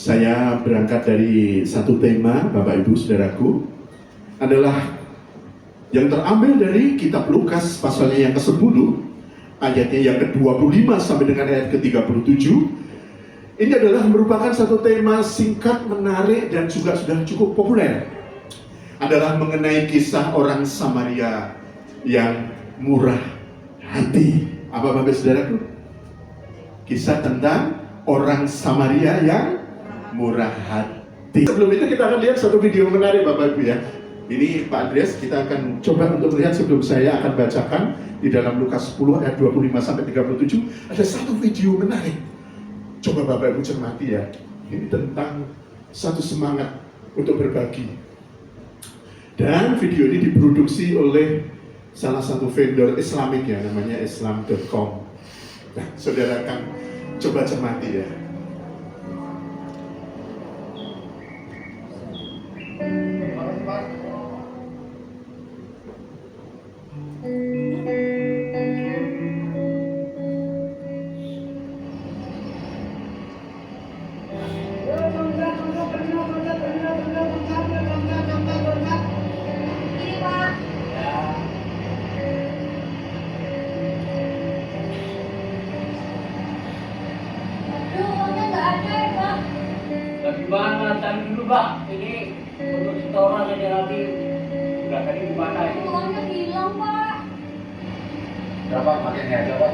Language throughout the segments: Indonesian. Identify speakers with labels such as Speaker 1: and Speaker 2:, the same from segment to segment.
Speaker 1: Saya berangkat dari satu tema, Bapak Ibu Saudaraku, adalah yang terambil dari kitab Lukas pasalnya yang ke-10, ayatnya yang ke-25 sampai dengan ayat ke-37. Ini adalah merupakan satu tema singkat, menarik, dan juga sudah cukup populer. Adalah mengenai kisah orang Samaria yang murah hati. Apa Bapak Saudaraku? Kisah tentang orang Samaria yang murah hati. Sebelum itu kita akan lihat satu video menarik Bapak Ibu ya. Ini Pak Andreas, kita akan coba untuk melihat sebelum saya akan bacakan di dalam Lukas 10 ayat 25 sampai 37 ada satu video menarik. Coba Bapak Ibu cermati ya. Ini tentang satu semangat untuk berbagi. Dan video ini diproduksi oleh salah satu vendor Islamik ya, namanya islam.com. Nah, saudara akan coba cermati ya.
Speaker 2: Gimana cari dulu Pak, ini untuk setoran ini nanti udah tadi gimana ini?
Speaker 3: Uangnya hilang Pak.
Speaker 4: Berapa makin aja Pak?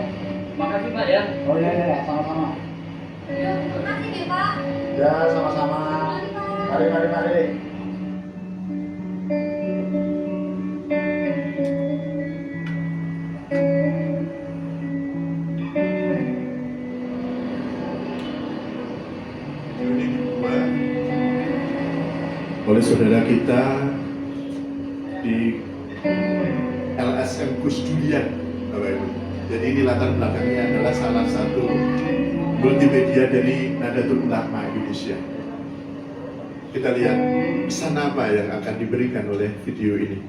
Speaker 2: Makasih Pak ya.
Speaker 4: Oh iya, sama-sama.
Speaker 3: Ya, makasih deh Pak.
Speaker 4: Ya, sama-sama. Mari.
Speaker 1: Ini dibuat oleh saudara kita di LSM Gus Durian, Bapak Ibu. Jadi ini latar belakangnya adalah salah satu multimedia dari Nahdlatul Ulama Indonesia. Kita lihat pesan apa yang akan diberikan oleh video ini.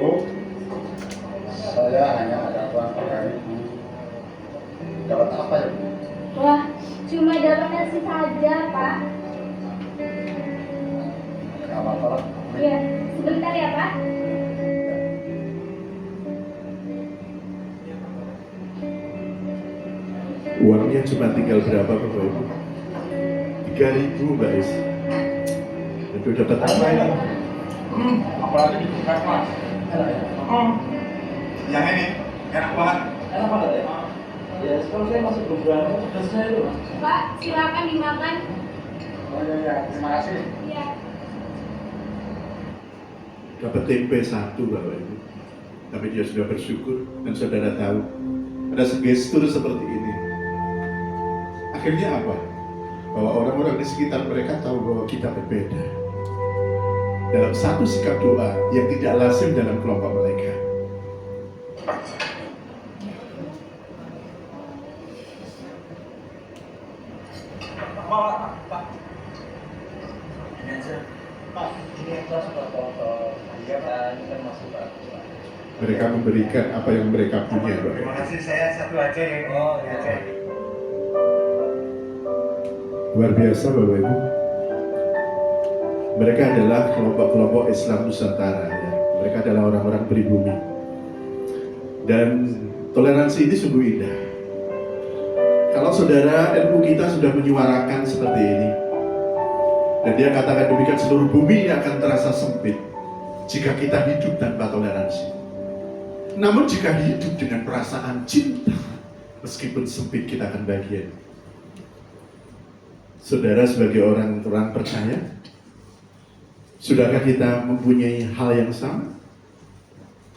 Speaker 4: Bu, saya hanya ada uang hari ini. Dapat apa ya Bu?
Speaker 3: Wah, cuma dapat nasi saja Pak.
Speaker 4: Gak apa-apa lah.
Speaker 3: Iya, sebentar ya Pak.
Speaker 1: Uangnya cuma tinggal berapa Bapak Ibu? 3.000 Mbak Is. Itu dapat apa ini?
Speaker 4: Apalagi dibuka Mas. Yang ini enak banget.
Speaker 2: Enak banget ya. Ya sekarang saya masih belum berani, udah saya dulu.
Speaker 3: Pak, silakan dimakan.
Speaker 4: Oh iya, terima kasih.
Speaker 3: Iya.
Speaker 1: Dapat tempe satu Bapak Ibu. Tapi dia sudah bersyukur dan saudara tahu ada gestur seperti ini. Akhirnya apa? Bahwa orang-orang di sekitar mereka tahu bahwa kita berbeda. Dalam satu sikap doa yang tidak lazim dalam kelompok mereka.
Speaker 4: Pak. Ini aja. Pak, ini aja sudah potong. Iya Pak, ini kan masuk Pak.
Speaker 1: Mereka memberikan apa yang mereka punya Bapak Ibu.
Speaker 4: Terima kasih, saya satu aja ya. Oh iya.
Speaker 1: Luar biasa Bapak Ibu. Mereka adalah kelompok-kelompok Islam Nusantara ya. Mereka adalah orang-orang pribumi. Dan toleransi ini sungguh indah. Kalau saudara NU kita sudah menyuarakan seperti ini, dan dia katakan demikian, seluruh bumi ini akan terasa sempit jika kita hidup tanpa toleransi. Namun jika hidup dengan perasaan cinta, meskipun sempit kita akan bahagia. Saudara sebagai orang percaya, sudahkah kita mempunyai hal yang sama?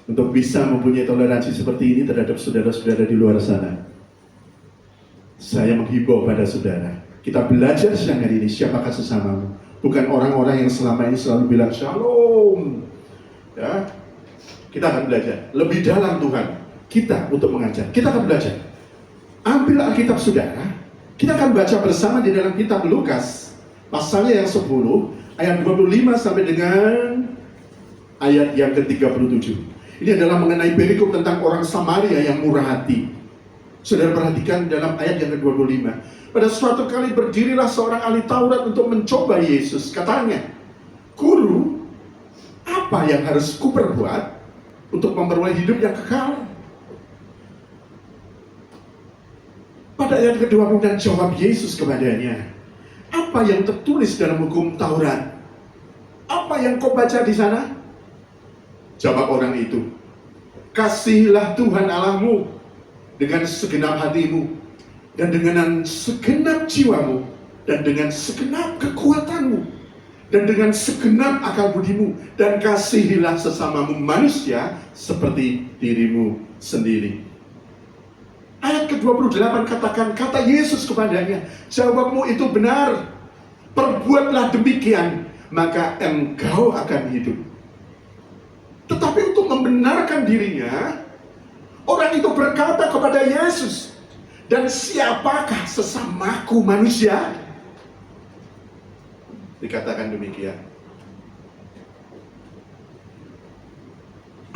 Speaker 1: Untuk bisa mempunyai toleransi seperti ini terhadap saudara-saudara di luar sana. Saya menghimbau pada saudara, kita belajar siang hari ini siapakah sesamamu. Bukan orang-orang yang selama ini selalu bilang shalom. Ya, kita akan belajar lebih dalam Tuhan kita untuk mengajar. Kita akan belajar. Ambil Alkitab saudara, kita akan baca bersama di dalam kitab Lukas pasalnya yang 10 ayat 25 sampai dengan ayat yang ke-37. Ini adalah mengenai perikop tentang orang Samaria yang murah hati. Saudara perhatikan dalam ayat yang ke-25. Pada suatu kali berdirilah seorang ahli Taurat untuk mencoba Yesus. Katanya, "Guru, apa yang harus kuperbuat untuk memperoleh hidup yang kekal?" Pada ayat ke-26 jawab Yesus kepadanya, "Apa yang tertulis dalam hukum Taurat? Apa yang kau baca di sana?" Jawab orang itu, "Kasihilah Tuhan Allahmu dengan segenap hatimu, dan dengan segenap jiwamu, dan dengan segenap kekuatanmu, dan dengan segenap akal budimu, dan kasihilah sesamamu manusia seperti dirimu sendiri." Ayat ke-28 katakan, kata Yesus kepadanya, "Jawabmu itu benar, perbuatlah demikian, maka engkau akan hidup." Tetapi untuk membenarkan dirinya, orang itu berkata kepada Yesus, "Dan siapakah sesamaku manusia?" Dikatakan demikian.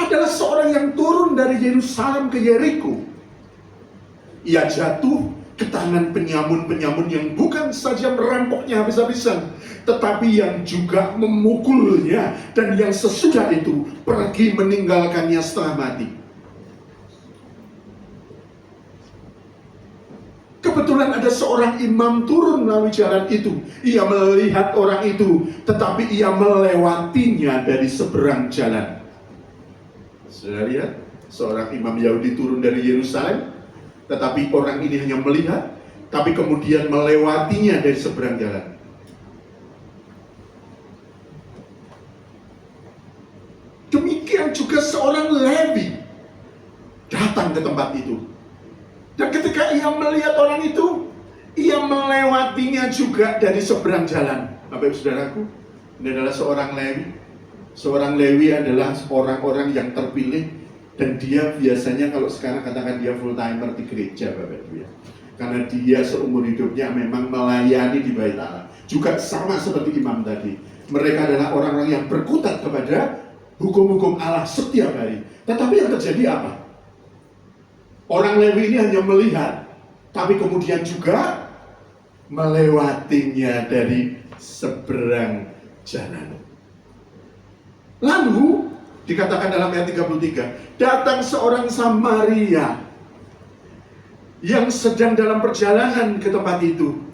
Speaker 1: Adalah seorang yang turun dari Yerusalem ke Yeriko. Ia jatuh ke tangan penyamun-penyamun yang bukan saja merampoknya habis-habisan, tetapi yang juga memukulnya, dan yang sesudah itu pergi meninggalkannya setengah mati. Kebetulan ada seorang imam turun melalui jalan itu. Ia melihat orang itu, tetapi ia melewatinya dari seberang jalan. Sudah lihat, seorang imam Yahudi turun dari Yerusalem, tetapi orang ini hanya melihat, tapi kemudian melewatinya dari seberang jalan. Demikian juga seorang Lewi datang ke tempat itu. Dan ketika ia melihat orang itu, ia melewatinya juga dari seberang jalan. Bapak Ibu Saudaraku, ini adalah seorang Lewi. Seorang Lewi adalah orang-orang yang terpilih, dan dia biasanya kalau sekarang katakan dia full timer di gereja, Bapak Ibu ya. Karena dia seumur hidupnya memang melayani di Bait Allah. Juga sama seperti imam tadi. Mereka adalah orang-orang yang berkutat kepada hukum-hukum Allah setiap hari. Tetapi yang terjadi apa? Orang Lewi ini hanya melihat, tapi kemudian juga melewatinya dari seberang jalan. Lalu dikatakan dalam ayat 33, datang seorang Samaria yang sedang dalam perjalanan ke tempat itu.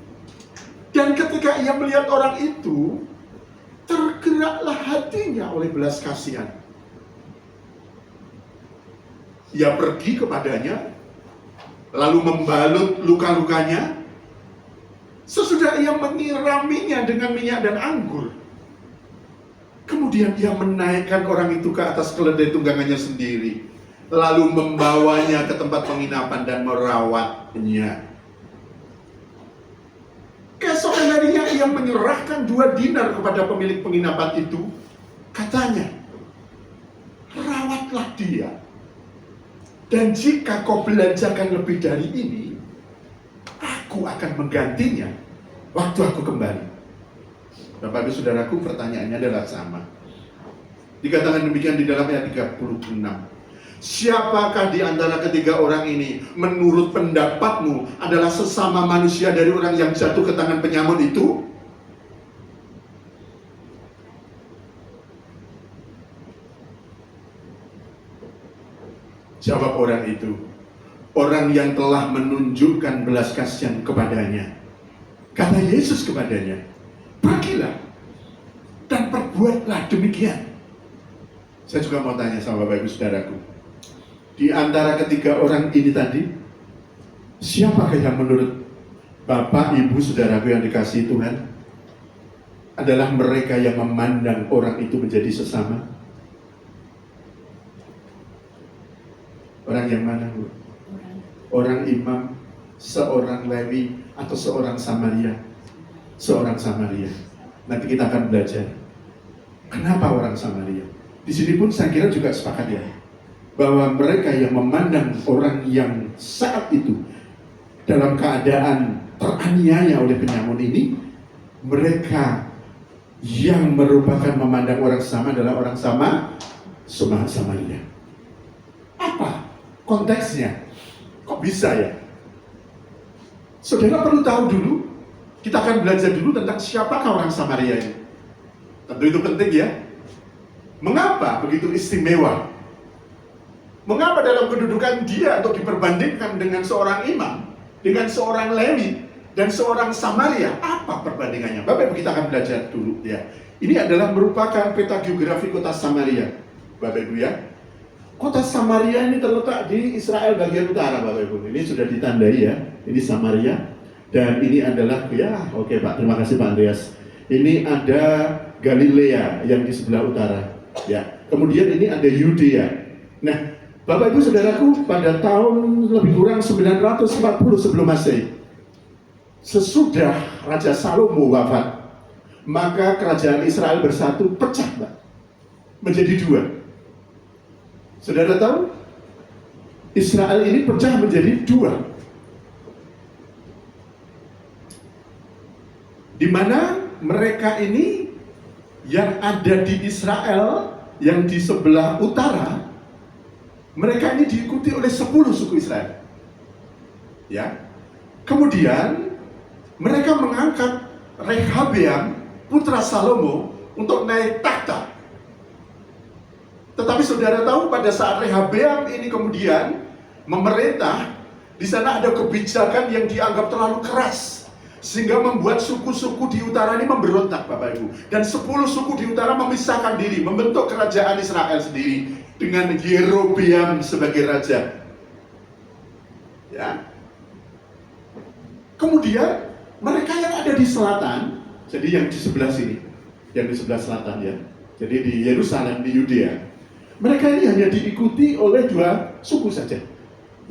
Speaker 1: Dan ketika ia melihat orang itu, tergeraklah hatinya oleh belas kasihan. Ia pergi kepadanya, lalu membalut luka-lukanya. Sesudah ia menyiraminya dengan minyak dan anggur, kemudian ia menaikkan orang itu ke atas keledai tunggangannya sendiri, lalu membawanya ke tempat penginapan dan merawatnya. Keesokan harinya ia menyerahkan 2 dinar kepada pemilik penginapan itu. Katanya, "Rawatlah dia, dan jika kau belanjakan lebih dari ini, aku akan menggantinya waktu aku kembali." Bapak Ibu Saudaraku, pertanyaannya adalah sama. Dikatakan demikian di dalam ayat 36. Siapakah di antara ketiga orang ini menurut pendapatmu adalah sesama manusia dari orang yang jatuh ke tangan penyamun itu? Jawab orang itu, orang yang telah menunjukkan belas kasihan kepadanya. Kata Yesus kepadanya, "Pergilah dan perbuatlah demikian." Saya juga mau tanya sama Bapak Ibu Saudaraku, di antara ketiga orang ini tadi, siapakah yang menurut Bapak Ibu Saudaraku yang dikasihi Tuhan adalah mereka yang memandang orang itu menjadi sesama? Orang yang mana, Bu? Orang imam, seorang Lewi, atau seorang Samaria? Seorang Samaria. Nanti kita akan belajar kenapa orang Samaria. Di sini pun saya kira juga sepakat ya, bahwa mereka yang memandang orang yang saat itu dalam keadaan teraniaya oleh penyamun ini, mereka yang merupakan memandang orang sama adalah orang Samaria. Apa konteksnya? Kok bisa ya? Saudara perlu tahu dulu, kita akan belajar dulu tentang siapakah orang Samaria ini. Tentu itu penting ya. Mengapa begitu istimewa? Mengapa dalam kedudukan dia untuk diperbandingkan dengan seorang imam, dengan seorang Lewi, dan seorang Samaria? Apa perbandingannya? Bapak Ibu, kita akan belajar dulu ya. Ini adalah merupakan peta geografi kota Samaria, Bapak Ibu ya. Kota Samaria ini terletak di Israel bagian utara, Bapak Ibu. Ini sudah ditandai ya. Ini Samaria. Dan ini adalah, ya oke Pak, terima kasih Pak Andreas. Ini ada Galilea yang di sebelah utara. Ya. Kemudian ini ada Yudea. Nah, Bapak Ibu Saudaraku, pada tahun lebih kurang 940 sebelum Masehi, sesudah Raja Salomo wafat, maka kerajaan Israel bersatu pecah, Pak, menjadi dua. Saudara tahu, Israel ini pecah menjadi dua, di mana mereka ini yang ada di Israel, yang di sebelah utara, mereka ini diikuti oleh 10 suku Israel. Ya. Kemudian mereka mengangkat Rehabeam, putra Salomo, untuk naik takhta. Tetapi saudara tahu, pada saat Rehabeam ini kemudian memerintah, di sana ada kebijakan yang dianggap terlalu keras, sehingga membuat suku-suku di utara ini memberontak, Bapak Ibu. Dan 10 suku di utara memisahkan diri, membentuk kerajaan Israel sendiri dengan Yerobeam sebagai raja. Ya. Kemudian mereka yang ada di selatan, jadi yang di sebelah sini, yang di sebelah selatan ya, jadi di Yerusalem, di Yudea, mereka ini hanya diikuti oleh 2 suku saja,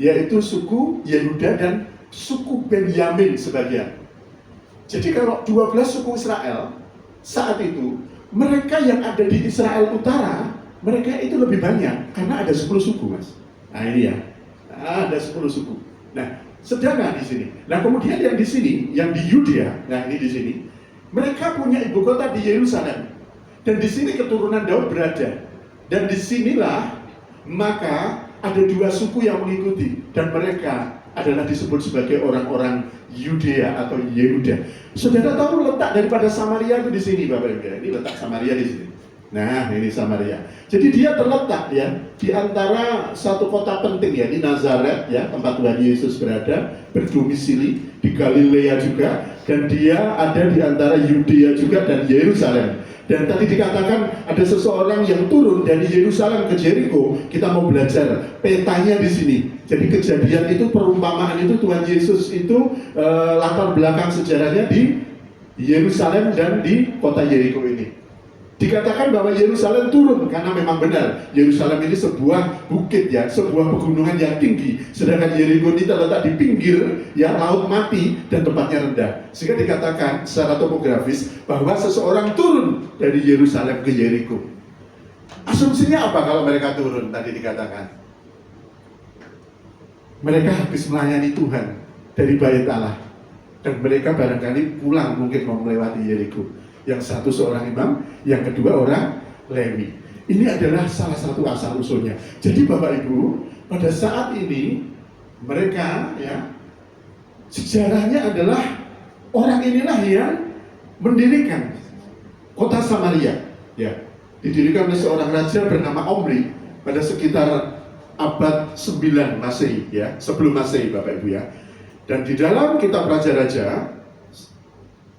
Speaker 1: yaitu suku Yehuda dan suku Benyamin sebagian. Jadi kalau 12 suku Israel saat itu, mereka yang ada di Israel utara, mereka itu lebih banyak karena ada 10 suku, Mas. Nah ini ya, ada 10 suku. Nah, sedangkan di sini. Nah, kemudian yang di sini, yang di Yudea, nah ini di sini, mereka punya ibu kota di Yerusalem. Dan di sini keturunan Daud berada. Dan disinilah maka ada 2 suku yang mengikuti, dan mereka adalah disebut sebagai orang-orang Yudea atau Yehuda. Saudara tahu letak daripada Samaria itu di sini, Bapak Ibu. Ini letak Samaria di sini. Nah, ini Samaria. Jadi dia terletak ya di antara satu kota penting ya, di Nazaret ya, tempat Tuhan Yesus berada, berdomisili, di Galilea juga, dan dia ada di antara Yudea juga dan Yerusalem. Dan tadi dikatakan ada seseorang yang turun dari Yerusalem ke Jericho. Kita mau belajar petanya di sini. Jadi kejadian itu, perumpamaan itu, Tuhan Yesus itu latar belakang sejarahnya di Yerusalem dan di kota Jericho ini. Dikatakan bahwa Yerusalem turun karena memang benar Yerusalem ini sebuah bukit ya, sebuah pegunungan yang tinggi, sedangkan Yeriko ini terletak di pinggir ya, laut mati dan tempatnya rendah. Sehingga dikatakan secara topografis bahwa seseorang turun dari Yerusalem ke Yeriko. Asumsinya apa kalau mereka turun? Tadi dikatakan mereka habis melayani Tuhan dari Bait Allah, dan mereka barangkali pulang, mungkin mau melewati Yeriko. Yang satu seorang imam, yang kedua orang Lewi. Ini adalah salah satu asal usulnya. Jadi Bapak Ibu, pada saat ini mereka ya, sejarahnya adalah orang inilah yang mendirikan kota Samaria. Ya, didirikan oleh seorang raja bernama Omri pada sekitar abad 9 Masehi ya, sebelum Masehi, Bapak Ibu ya. Dan di dalam kitab Raja-Raja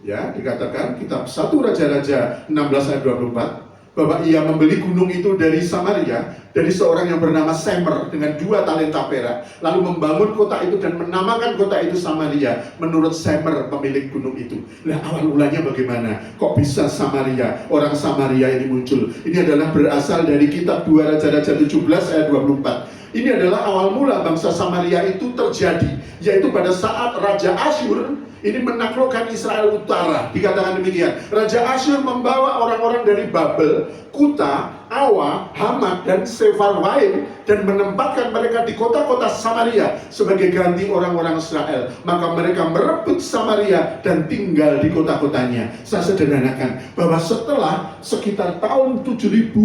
Speaker 1: ya, dikatakan kitab 1 Raja-Raja 16 ayat 24 bahwa ia membeli gunung itu dari Samaria, dari seorang yang bernama Semer dengan 2 talenta perak, lalu membangun kota itu dan menamakan kota itu Samaria menurut Semer pemilik gunung itu. Nah, awal mulanya bagaimana? Kok bisa Samaria, orang Samaria ini muncul? Ini adalah berasal dari kitab 2 Raja-Raja 17 ayat 24. Ini adalah awal mula bangsa Samaria itu terjadi, yaitu pada saat Raja Asyur ini menaklukkan Israel Utara. Dikatakan demikian. Raja Asyur membawa orang-orang dari Babel, Kuta, Awa, Hamat, dan Sefarwaim dan menempatkan mereka di kota-kota Samaria sebagai ganti orang-orang Israel. Maka mereka merebut Samaria dan tinggal di kota-kotanya. Saya sederhanakan bahwa setelah sekitar tahun 7722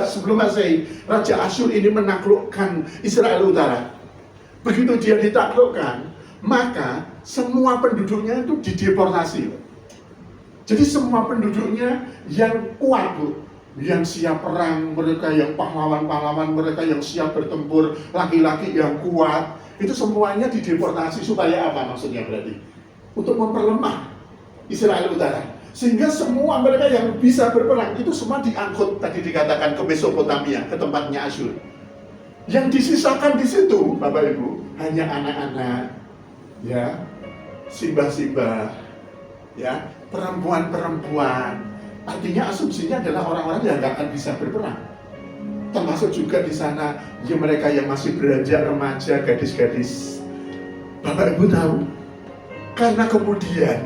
Speaker 1: sebelum Masehi, Raja Asyur ini menaklukkan Israel Utara. Begitu dia ditaklukkan, maka semua penduduknya itu dideportasi. Jadi semua penduduknya yang kuat, Bu, yang siap perang, mereka yang pahlawan-pahlawan, mereka yang siap bertempur, laki-laki yang kuat, itu semuanya dideportasi. Supaya apa maksudnya berarti? Untuk memperlemah Israel Utara. Sehingga semua mereka yang bisa berperang itu semua diangkut, tadi dikatakan, ke Mesopotamia, ke tempatnya Asyur. Yang disisakan di situ, Bapak Ibu, hanya anak-anak, ya, simbah-simbah, ya, perempuan-perempuan. Artinya asumsinya adalah orang-orang yang nggak akan bisa berperang. Termasuk juga di sana ya mereka yang masih beranjak remaja, gadis-gadis. Bapak Ibu tahu, karena kemudian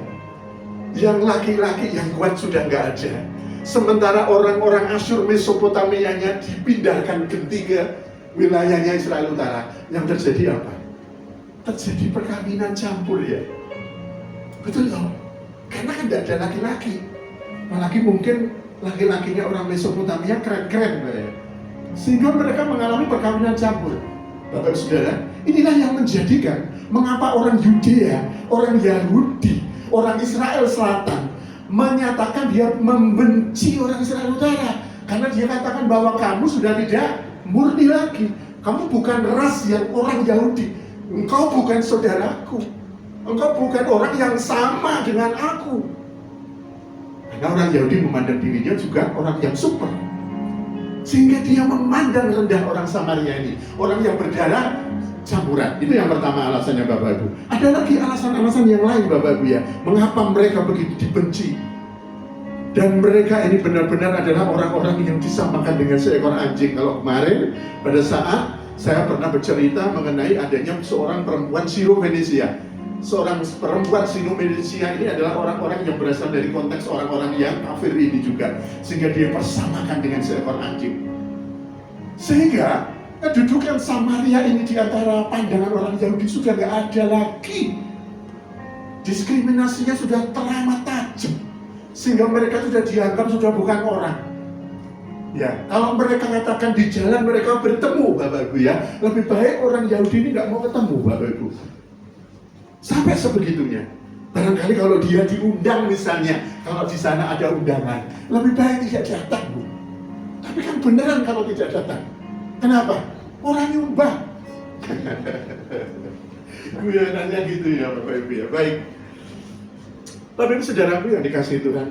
Speaker 1: yang laki-laki yang kuat sudah nggak ada. Sementara orang-orang Asyur Mesopotamianya dipindahkan ganti ke wilayahnya Israel Utara. Yang terjadi apa? Terjadi perkawinan campur, ya. Betul loh. Karena kan tidak ada laki-laki. Apalagi mungkin laki-lakinya orang Mesopotamia keren-keren, ya. Sehingga mereka mengalami perkawinan campur. Bapak Saudara, inilah yang menjadikan mengapa orang Yudea, orang Yahudi, orang Israel Selatan menyatakan dia membenci orang Israel Utara. Karena dia katakan bahwa kamu sudah tidak murni lagi. Kamu bukan ras yang orang Yahudi. Engkau bukan saudaraku. Engkau bukan orang yang sama dengan aku. Karena orang Yahudi memandang dirinya juga orang yang super. Sehingga dia memandang rendah orang Samaria ini, orang yang berdarah campuran. Itu yang pertama alasannya, Bapak Ibu. Ada lagi alasan-alasan yang lain, Bapak Ibu, ya. Mengapa mereka begitu dibenci? Dan mereka ini benar-benar adalah orang-orang yang disamakan dengan seekor anjing. Kalau kemarin pada saat saya pernah bercerita mengenai adanya seorang perempuan Siro-Venesia. Seorang perempuan Sino-Venesia ini adalah orang-orang yang berasal dari konteks orang-orang yang kafir ini juga, sehingga dia persamakan dengan seekor anjing. Sehingga kedudukan Samaria ini di antara pandangan orang Yahudi sudah nggak ada lagi. Diskriminasinya sudah teramat tajam, sehingga mereka sudah dianggap sudah bukan orang. Ya, kalau mereka katakan di jalan mereka bertemu, Bapak Ibu, ya, lebih baik orang Yahudi ini nggak mau ketemu, Bapak Ibu. Sampai sebegitunya. Barangkali kalau dia diundang misalnya, kalau di sana ada undangan, lebih baik tidak datang, Bu. Tapi kan beneran kalau tidak datang. Kenapa? Orang nyumbang. Guyonannya gitu ya, Bapak Ibu, ya. Baik. Bapak Ibu saudaraku yang dikasihi Tuhan,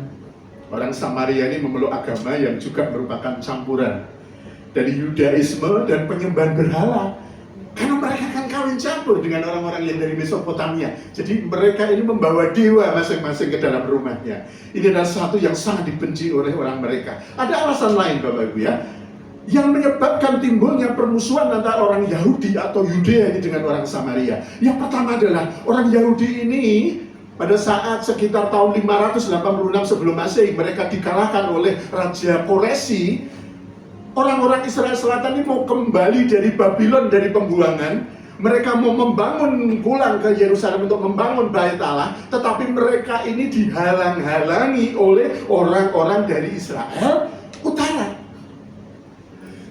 Speaker 1: orang Samaria ini memeluk agama yang juga merupakan campuran dari Yudaisme dan penyembahan berhala. Karena mereka kan kawin campur dengan orang-orang yang dari Mesopotamia. Jadi mereka ini membawa dewa masing-masing ke dalam rumahnya. Ini adalah satu yang sangat dibenci oleh orang mereka. Ada alasan lain, Bapak Ibu, ya, yang menyebabkan timbulnya permusuhan antara orang Yahudi atau Yudea ini dengan orang Samaria. Yang pertama adalah orang Yahudi ini pada saat sekitar tahun 586 sebelum Masehi mereka dikalahkan oleh Raja Koresi. Orang-orang Israel Selatan ini mau kembali dari Babylon, dari pembuangan. Mereka mau membangun, pulang ke Yerusalem untuk membangun Bait Allah. Tetapi mereka ini dihalang-halangi oleh orang-orang dari Israel Utara.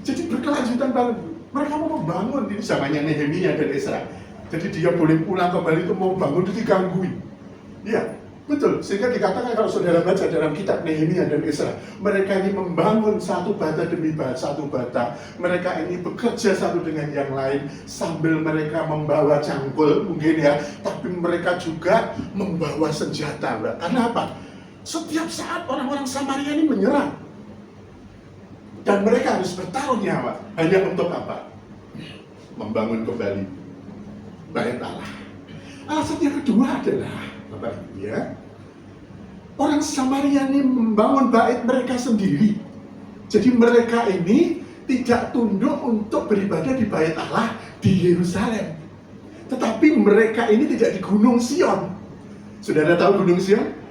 Speaker 1: Jadi berkelanjutan banget. Mereka mau membangun di zamannya Nehemia dan Ezra. Jadi dia boleh pulang kembali itu mau bangun itu digangguin. Ya, betul. Sehingga dikatakan kalau saudara baca dalam kitab Nehemia dan Ezra, mereka ini membangun satu bata demi satu bata. Mereka ini bekerja satu dengan yang lain sambil mereka membawa cangkul mungkin, ya, tapi mereka juga membawa senjata. Karena apa? Setiap saat orang-orang Samaria ini menyerang. Dan mereka harus bertaruh nyawa. Hanya untuk apa? Membangun kembali Bait Allah. Alasan yang kedua adalah, Bapak Ibu, ya, orang Samaria ini membangun bait mereka sendiri. Jadi mereka ini tidak tunduk untuk beribadah di Bait Allah di Yerusalem. Tetapi mereka ini tidak di Gunung Sion. Saudara tahu Gunung Sion?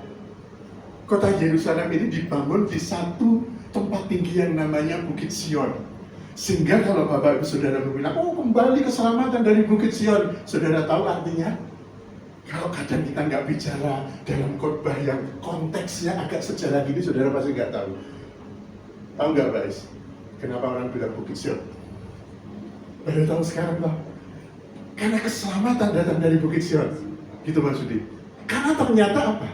Speaker 1: Kota Yerusalem ini dibangun di satu tempat tinggi yang namanya Bukit Sion. Sehingga kalau Bapak Ibu Saudara bilang, oh kembali keselamatan dari Bukit Sion, saudara tahu artinya? Kalau kadang kita nggak bicara dalam khotbah yang konteksnya agak sejarah gini, saudara pasti nggak tahu. Tahu nggak, Pak Is? Kenapa orang bilang Bukit Sion? Baru tahu sekarang, Pak. Karena keselamatan datang dari Bukit Sion. Gitu maksudnya. Karena ternyata apa?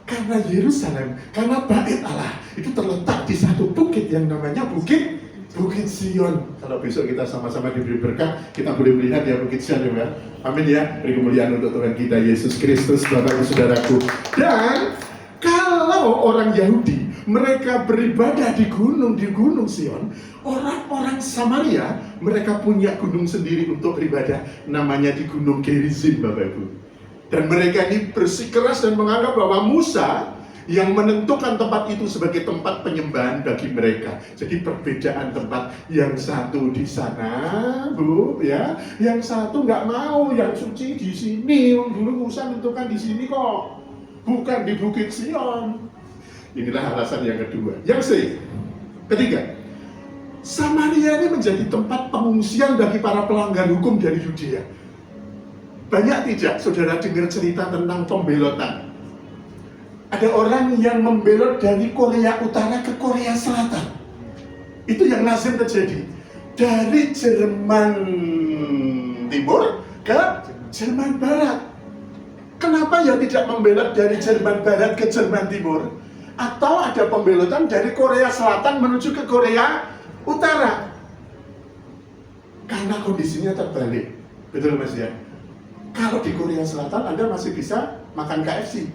Speaker 1: Karena Yerusalem, karena Bait Allah itu terletak di satu bukit yang namanya Bukit Sion. Kalau besok kita sama-sama diberi berkat, kita boleh melihat ya Bukit Sion ya. Amin ya. Beri kemuliaan untuk Tuhan kita Yesus Kristus, Bapak Ibu Saudaraku. Dan kalau orang Yahudi mereka beribadah di Gunung Sion, orang-orang Samaria mereka punya gunung sendiri untuk beribadah, namanya di Gunung Gerizim, Bapak Ibu. Dan mereka ini bersikeras dan menganggap bahwa Musa yang menentukan tempat itu sebagai tempat penyembahan bagi mereka. Jadi perbedaan tempat, yang satu di sana, Bu, ya, yang satu nggak mau, yang suci di sini. Dulu Musa menentukan di sini kok, bukan di Bukit Sion. Inilah alasan yang kedua. Yang ketiga, Samaria ini menjadi tempat pengungsian bagi para pelanggar hukum dari Yudea. Banyak tidak saudara dengar cerita tentang pembelotan? Ada orang yang membelot dari Korea Utara ke Korea Selatan. Itu yang lazim terjadi. Dari Jerman Timur ke Jerman Barat. Kenapa ya tidak membelot dari Jerman Barat ke Jerman Timur? Atau ada pembelotan dari Korea Selatan menuju ke Korea Utara? Karena kondisinya terbalik. Betul Mas ya? Kalau di Korea Selatan Anda masih bisa makan KFC.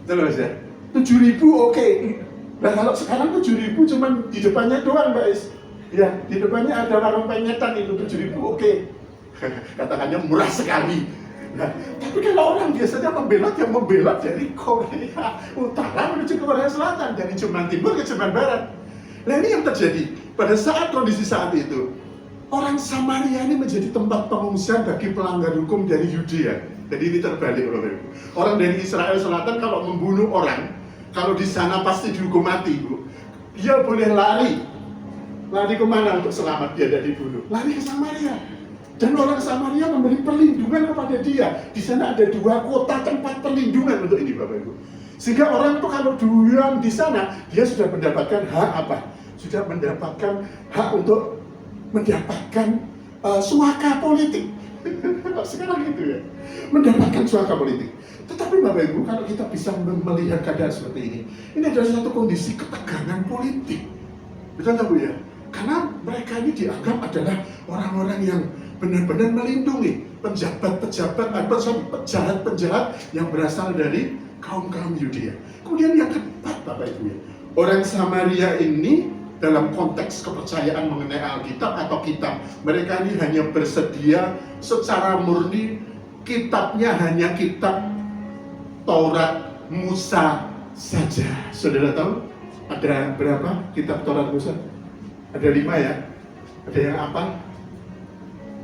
Speaker 1: Betul Mas ya? 7.000 oke. Nah kalau sekarang 7.000 cuman di depannya doang Mbak Is. Ya, di depannya ada warung penyetan itu 7.000 oke. Katakannya murah sekali. Nah, tapi kalau orang biasanya membelot dari Korea Utara menuju ke Korea Selatan, dari Jerman Timur ke Jerman Barat. Nah ini yang terjadi pada saat kondisi saat itu. Orang Samaria ini menjadi tempat pengungsian bagi pelanggar hukum dari Yudea. Jadi ini terbalik, Bapak Ibu. Orang dari Israel Selatan kalau membunuh orang, kalau di sana pasti dihukum mati, Bu. Dia boleh lari. Lari kemana untuk selamat dia dari dibunuh? Lari ke Samaria. Dan orang Samaria memberi perlindungan kepada dia. Di sana ada 2 kota tempat perlindungan untuk ini, Bapak Ibu. Sehingga orang itu kalau diam di sana, dia sudah mendapatkan hak apa? Sudah mendapatkan hak untuk mendapatkan suaka politik. Sekarang gitu ya, mendapatkan suaka politik. Tetapi Bapak Ibu, kalau kita bisa melihat keadaan seperti ini adalah satu kondisi ketegangan politik. Betul nggak Bu ya? Karena mereka ini dianggap adalah orang-orang yang benar-benar melindungi penjahat-penjahat yang berasal dari kaum-kaum Yudea. Kemudian yang keempat Bapak Ibu ya, orang Samaria ini dalam konteks kepercayaan mengenai Alkitab atau kitab, mereka ini hanya bersedia secara murni, kitabnya hanya kitab Taurat Musa saja. Saudara tahu ada berapa kitab Taurat Musa? Ada 5 ya. Ada yang apa?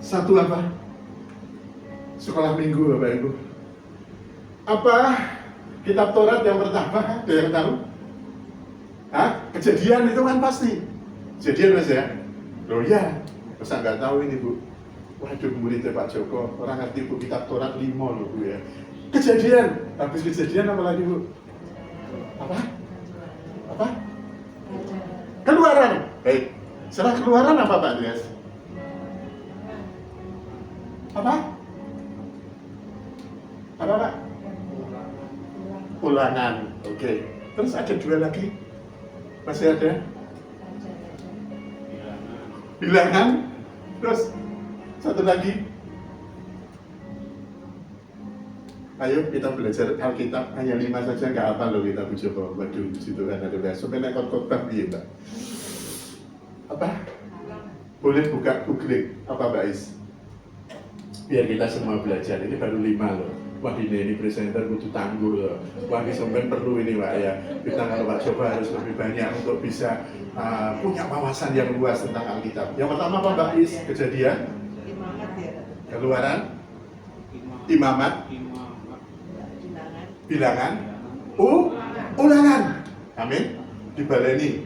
Speaker 1: 1 apa? Sekolah minggu Bapak Ibu. Apa kitab Taurat yang pertama? Ada yang tahu? Hah? Kejadian itu kan pasti. Kejadian Mas ya? Loh ya, masa nggak tahu ini Bu? Waduh muridnya Pak Joko, orang ngerti Bu kitab Taurat 5 loh Bu ya. Kejadian, habis kejadian apa lagi Bu? Apa? Apa? Keluaran. Baik, setelah keluaran apa Pak Andreas? Apa? Apa Pak? Ulangan. Oke. Terus ada 2 lagi. Masih ada? Bilangan. Terus 1 lagi. Ayo kita belajar Alkitab, hanya 5 saja nggak apa loh kita Bu Joko. Waduh, situ kan ada bahasa. Sampai naik khotbah piye, Mbak? Apa? Boleh buka googling apa Mbak Is? Biar kita semua belajar. Ini baru 5 loh. Wah ini presenter butuh tangguh loh. Wah ini sebenarnya perlu ini Pak ya. Kita kalau Pak Joko harus lebih banyak untuk bisa punya wawasan yang luas tentang Alkitab. Yang pertama apa Mbak Is? Kejadian? Keluaran? imamat,
Speaker 2: Imamat.
Speaker 1: bilangan, ulangan. Amin. Dibaleni.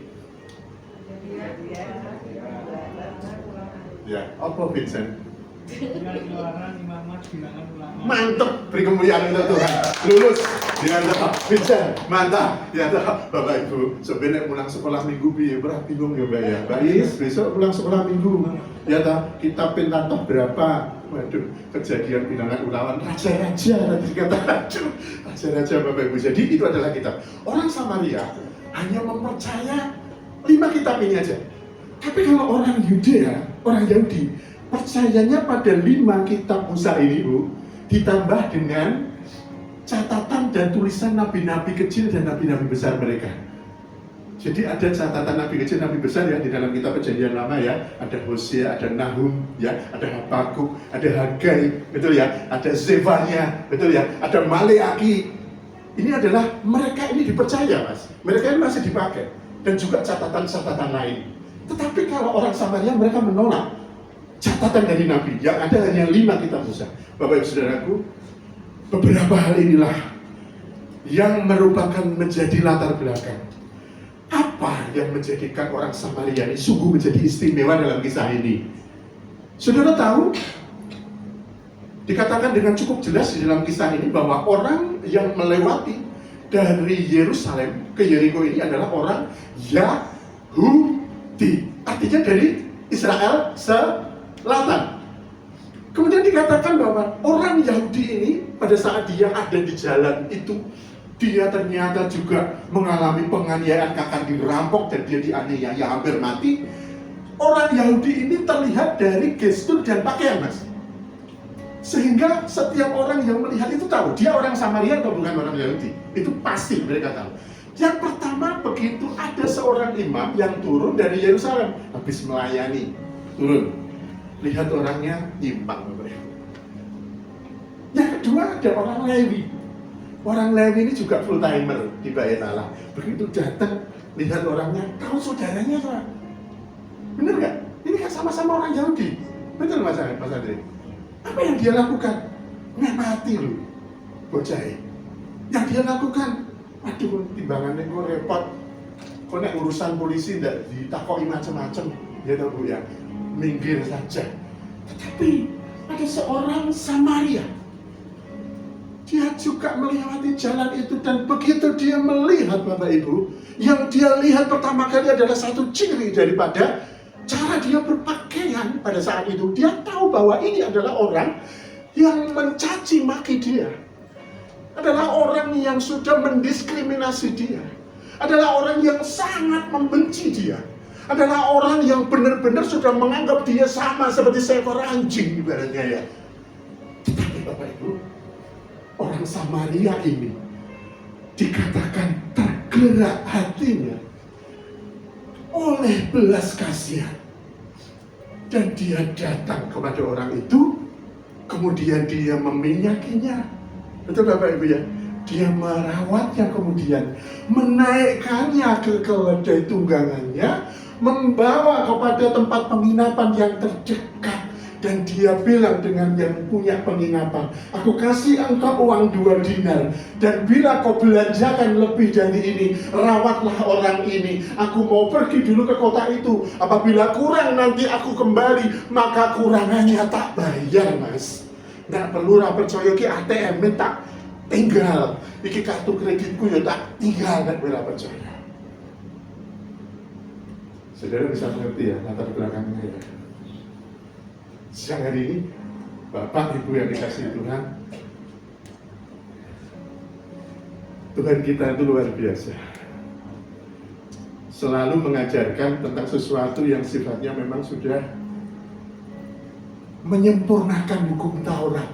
Speaker 1: Ya, apa Vincent?
Speaker 2: Ulangan, imamat, bilangan, ulangan.
Speaker 1: Mantep, beri kemuliaan untuk Tuhan. Lulus dengan tetap. Vincent, mantap. Ya toh, Bapak Ibu. Sebenarnya pulang sekolah minggu piye, berat bingung ya Mbak ya. Mbak Is, besok pulang sekolah minggu. Ya toh, kita pentatah berapa? Waduh, kejadian bilangan ulangan raja-raja nanti dikatakan. Raja-raja Bapak Ibu. Jadi itu adalah kitab. Orang Samaria hanya mempercaya 5 kitab ini aja. Tapi kalau orang Yudea, orang Yahudi, percayanya pada 5 kitab Musa ini, Bu, ditambah dengan catatan dan tulisan nabi-nabi kecil dan nabi-nabi besar mereka. Jadi ada catatan nabi kecil, nabi besar ya di dalam kitab Perjanjian Lama ya. Ada Hosea, ada Nahum, ya, ada Habakuk, ada Hagai, betul ya. Ada Zefania, betul ya. Ada Maleaki. Ini adalah mereka ini dipercaya, Mas. Mereka ini masih dipakai dan juga catatan-catatan lain. Tetapi kalau orang Samaria mereka menolak catatan dari Nabi, yang ada hanya 5 kitab Musa. Bapak Ibu Saudaraku, beberapa hal inilah yang merupakan menjadi latar belakang. Apa yang menjadikan orang Samaria ini sungguh menjadi istimewa dalam kisah ini? Saudara tahu, dikatakan dengan cukup jelas di dalam kisah ini bahwa orang yang melewati dari Yerusalem ke Yeriko ini adalah orang Yahudi, artinya dari Israel Selatan. Kemudian dikatakan bahwa orang Yahudi ini pada saat dia ada di jalan itu, dia ternyata juga mengalami penganiayaan, akan dirampok dan dia dianiaya hampir mati. Orang Yahudi ini terlihat dari gestur dan pakaian, Mas. Sehingga setiap orang yang melihat itu tahu dia orang Samaria atau bukan orang Yahudi. Itu pasti mereka tahu. Yang pertama, begitu ada seorang imam yang turun dari Yerusalem habis melayani, turun. Lihat orangnya imbang. Yang kedua ada orang Lewi. Orang Lewi ini juga full timer di Bait Allah. Begitu datang, lihat orangnya, tahu saudaranya tuh. Bener nggak? Ini kan sama-sama orang Yahudi. Betul Mas Andre? Apa yang dia lakukan? Mati loh, bocah. Yang dia lakukan, aduh, timbangannya kok repot. Kok nek urusan polisi tidak ditakoi macam-macam, ya tahu Bu ya, minggir saja. Tetapi ada seorang Samaria, dia juga melewati jalan itu dan begitu dia melihat Bapak Ibu, yang dia lihat pertama kali adalah satu ciri daripada cara dia berpakaian pada saat itu. Dia tahu bahwa ini adalah orang yang mencaci maki dia, adalah orang yang sudah mendiskriminasi dia, adalah orang yang sangat membenci dia, adalah orang yang benar-benar sudah menganggap dia sama seperti seekor anjing ibaratnya ya. Tetapi Bapak Ibu, orang Samaria ini dikatakan tergerak hatinya oleh belas kasihan, dan dia datang kepada orang itu, kemudian dia meminyakinya. Betul Bapak Ibu ya? Dia merawatnya, kemudian menaikkannya ke keledai tunggangannya, membawa kepada tempat penginapan yang terdekat. Dan dia bilang dengan yang punya penginapan, aku kasih engkau uang 2 dinar, dan bila kau belanjakan lebih dari ini, rawatlah orang ini. Aku mau pergi dulu ke kota itu, apabila kurang nanti aku kembali, maka kurangannya tak bayar, Mas. Nggak perlu ra percaya ki ATM tak tinggal, iki kartu kreditku ya tak tinggal, nggak perlu percaya. Saudara bisa mengerti ya latar belakangnya ya. Siang hari ini, Bapak Ibu yang dikasihi Tuhan, Tuhan kita itu luar biasa. Selalu mengajarkan tentang sesuatu yang sifatnya memang sudah menyempurnakan hukum Taurat.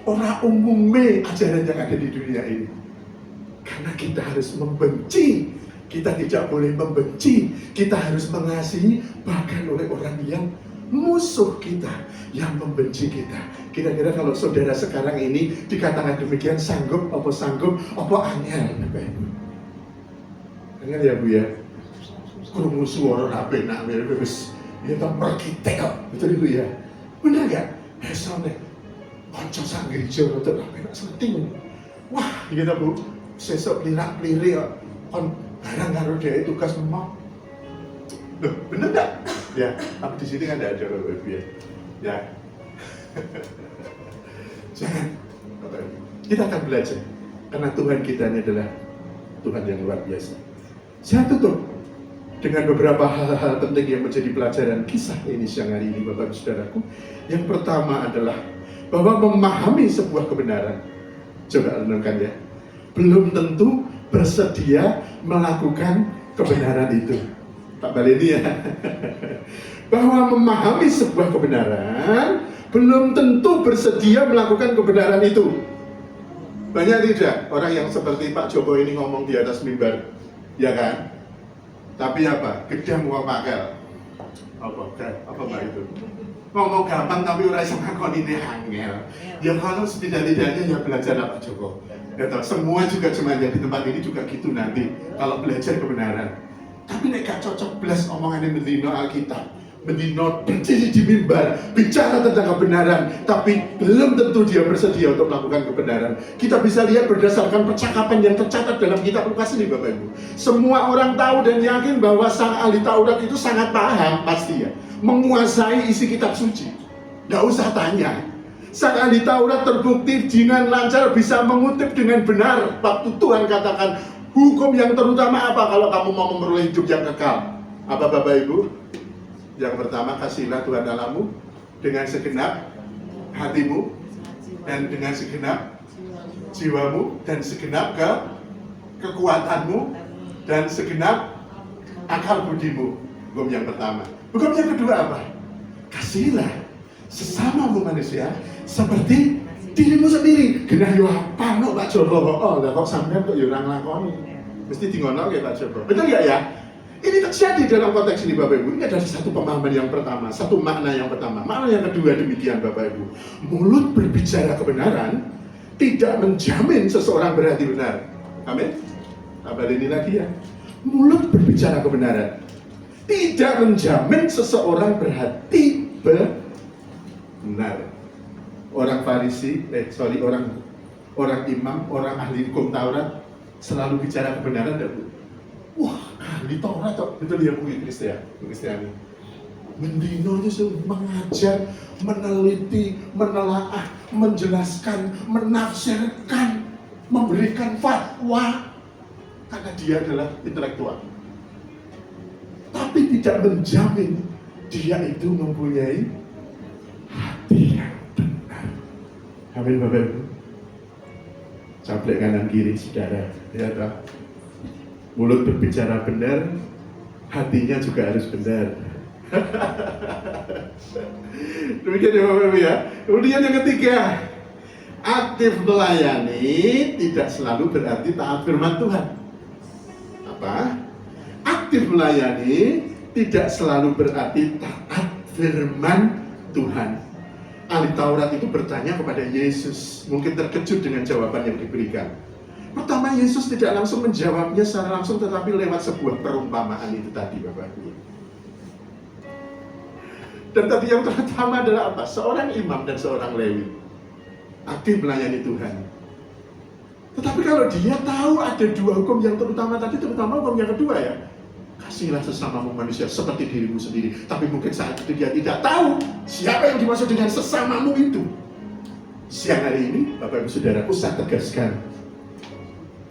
Speaker 1: Orang umumnya ajaran yang ada di dunia ini. Karena kita harus membenci, kita tidak boleh membenci, kita harus mengasihi, bahkan oleh orang yang musuh kita, yang membenci kita. Kira-kira kalau saudara sekarang ini dikatakan demikian, sanggup apa angel? Dengar ya Bu ya, krungu suara rapi nak wis ya tak pergi teko, betul Ibu ya? Benar gak? Esone konco sak gereja rada enak seting. Wah, gitu Bu. Sesuk plirak-plirik kok kon barang karo dhek tugas memang. Loh, bener enggak? Ya, tapi di sini kan enggak ada Bapak Ibu ya. Ya. Jangan. Bapak Ibu. Kita akan belajar karena Tuhan kita ini adalah Tuhan yang luar biasa. Saya tutup dengan beberapa hal-hal penting yang menjadi pelajaran kisah ini siang hari ini, Bapak Ibu Saudaraku. Yang pertama adalah bahwa memahami sebuah kebenaran, coba renungkan ya, belum tentu bersedia melakukan kebenaran itu. Pak Baleni ya. Bahwa memahami sebuah kebenaran belum tentu bersedia melakukan kebenaran itu. Banyak tidak orang yang seperti Pak Joko ini ngomong di atas mimbar, ya kan? Tapi apa? Gedang mau pakai apa Mbak itu? Ngomong gampang tapi ora iso ngakoni ini angel. Ya kalau setidak-tidaknya ya belajar Pak Joko. Ya toh, semua juga cuma di tempat ini juga gitu nanti kalau belajar kebenaran. Tapi nek gak cocok belas omongannya mendino Alkitab, mendino berdiri di mimbar, bicara tentang kebenaran, tapi belum tentu dia bersedia untuk melakukan kebenaran. Kita bisa lihat berdasarkan percakapan yang tercatat dalam kitab Lukas ini, Bapak Ibu. Semua orang tahu dan yakin bahwa sang ahli Taurat itu sangat paham pasti ya, menguasai isi kitab suci. Gak usah tanya. Sang ahli Taurat terbukti dengan lancar bisa mengutip dengan benar waktu Tuhan katakan, hukum yang terutama apa kalau kamu mau memperoleh hidup yang kekal? Apa Bapak Ibu? Yang pertama, kasihlah Tuhan Allahmu dengan segenap hatimu dan dengan segenap jiwamu dan segenap kekuatanmu dan segenap akal budimu. Hukum yang pertama. Hukum yang kedua apa? Kasihlah sesamamu manusia seperti dirimu sendiri. Genah yo apa no Pak Joko? Oh, lah kok sampean kok yo ora nglakoni. Mesti dingono ya Pak Joko. Betul enggak ya? Ini terjadi dalam konteks ini Bapak Ibu. Ini adalah satu pemahaman yang pertama, satu makna yang pertama. Makna yang kedua demikian Bapak Ibu. Mulut berbicara kebenaran tidak menjamin seseorang berhati benar. Amin. Abad ini lagi ya. Mulut berbicara kebenaran tidak menjamin seseorang berhati benar. Orang Farisi, orang imam, orang ahli hukum Taurat selalu bicara kebenaran dan wah, ahli Taurat kok betul ya Bu Kristiani. Mendino itu mengajar, meneliti, menelaah, menjelaskan, menafsirkan, memberikan fatwa karena dia adalah intelektual. Tapi tidak menjamin dia itu mempunyai hati yang benar. Amin Bapak Ibu. Caplek kanan kiri saudara, ya tak? Mulut berbicara benar, hatinya juga harus benar. Demikian ya Bapak Ibu ya. Kemudian yang ketiga, aktif melayani tidak selalu berarti taat firman Tuhan. Apa? Aktif melayani tidak selalu berarti taat firman Tuhan. Ahli Taurat itu bertanya kepada Yesus, mungkin terkejut dengan jawaban yang diberikan. Pertama, Yesus tidak langsung menjawabnya secara langsung, tetapi lewat sebuah perumpamaan itu tadi, Bapak Ibu. Dan tadi yang terutama adalah apa? Seorang imam dan seorang Lewi aktif melayani Tuhan. Tetapi kalau dia tahu ada dua hukum yang terutama tadi, terutama hukum yang kedua ya, kasihlah sesamamu manusia seperti dirimu sendiri. Tapi mungkin saat itu dia tidak tahu siapa yang dimaksud dengan sesamamu itu. Siang hari ini, Bapak Ibu Saudaraku, saya tegaskan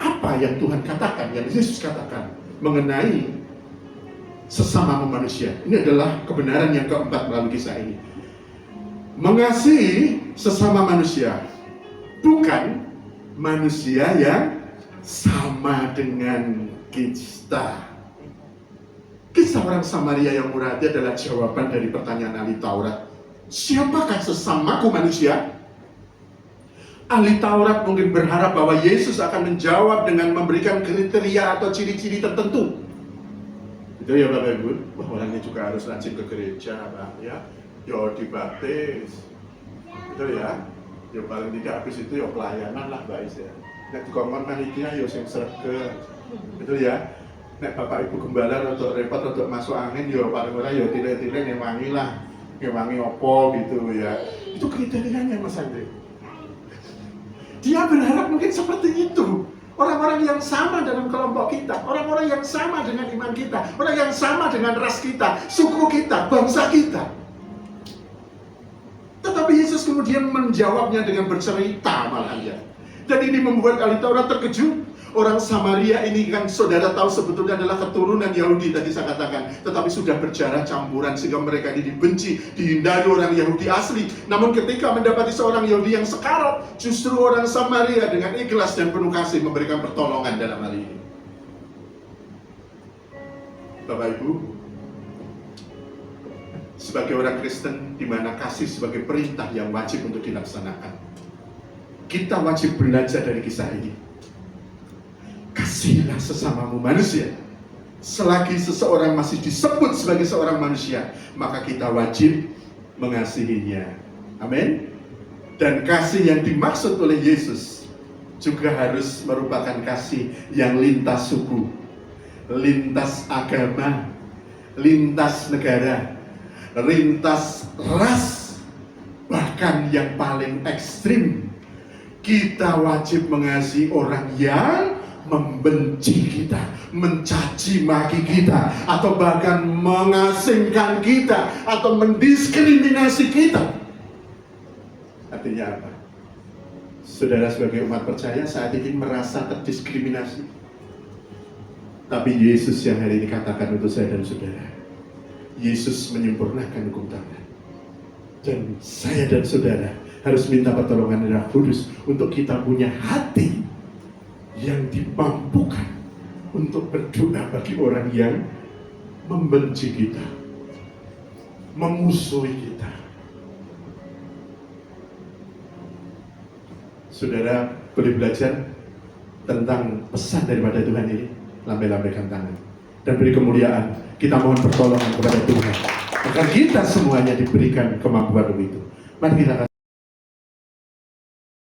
Speaker 1: apa yang Tuhan katakan, yang Yesus katakan mengenai sesamamu manusia. Ini adalah kebenaran yang keempat melalui kisah ini. Mengasihi sesama manusia, bukan manusia yang sama dengan kita. Kisah orang Samaria yang murah hati adalah jawaban dari pertanyaan ahli Taurat. Siapakah sesamaku manusia? Ahli Taurat mungkin berharap bahwa Yesus akan menjawab dengan memberikan kriteria atau ciri-ciri tertentu. Itu ya Bapak Ibu. Wah, orangnya juga harus rajin ke gereja, Pak. Ya, yo dibaptis. Betul ya. Ya paling tidak habis itu ya pelayanan lah Mbak Is ya. Nek dikongkon panitia yo sing sregep. Betul ya. Nek Bapak Ibu Gembala untuk repot untuk masuk angin, ya paling ora ya tidak-tidak ngewangi lah, ngewangi opo gitu ya. Itu kriterianya Mas Andre. Dia berharap mungkin seperti itu. Orang-orang yang sama dalam kelompok kita, orang-orang yang sama dengan iman kita, orang yang sama dengan ras kita, suku kita, bangsa kita. Tetapi Yesus kemudian menjawabnya dengan bercerita malahan ya. Dan ini membuat ahli Taurat terkejut. Orang Samaria ini kan saudara tahu sebetulnya adalah keturunan Yahudi tadi saya katakan. Tetapi sudah berjarah campuran sehingga mereka ini dibenci, dihindari orang Yahudi asli. Namun ketika mendapati seorang Yahudi yang sekarat, justru orang Samaria dengan ikhlas dan penuh kasih memberikan pertolongan dalam hal ini. Bapak Ibu, sebagai orang Kristen di mana kasih sebagai perintah yang wajib untuk dilaksanakan, kita wajib belajar dari kisah ini. Kasihilah sesamamu manusia. Selagi seseorang masih disebut sebagai seorang manusia, maka kita wajib mengasihinya. Amin. Dan kasih yang dimaksud oleh Yesus juga harus merupakan kasih yang lintas suku, lintas agama, lintas negara, lintas ras, bahkan yang paling ekstrim. Kita wajib mengasihi orang yang membenci kita, mencaci maki kita, atau bahkan mengasingkan kita, atau mendiskriminasi kita. Artinya apa? Saudara sebagai umat percaya saat ini merasa terdiskriminasi. Tapi Yesus yang hari ini katakan untuk saya dan saudara, Yesus menyempurnakan hukum Taurat. Dan saya dan saudara harus minta pertolongan dari Roh Kudus untuk kita punya hati yang dimampukan untuk berdoa bagi orang yang membenci kita, memusuhi kita. Saudara boleh belajar tentang pesan daripada Tuhan ini. Lambaikan tangan dan beri kemuliaan. Kita mohon pertolongan kepada Tuhan agar kita semuanya diberikan kemampuan itu. Mari kita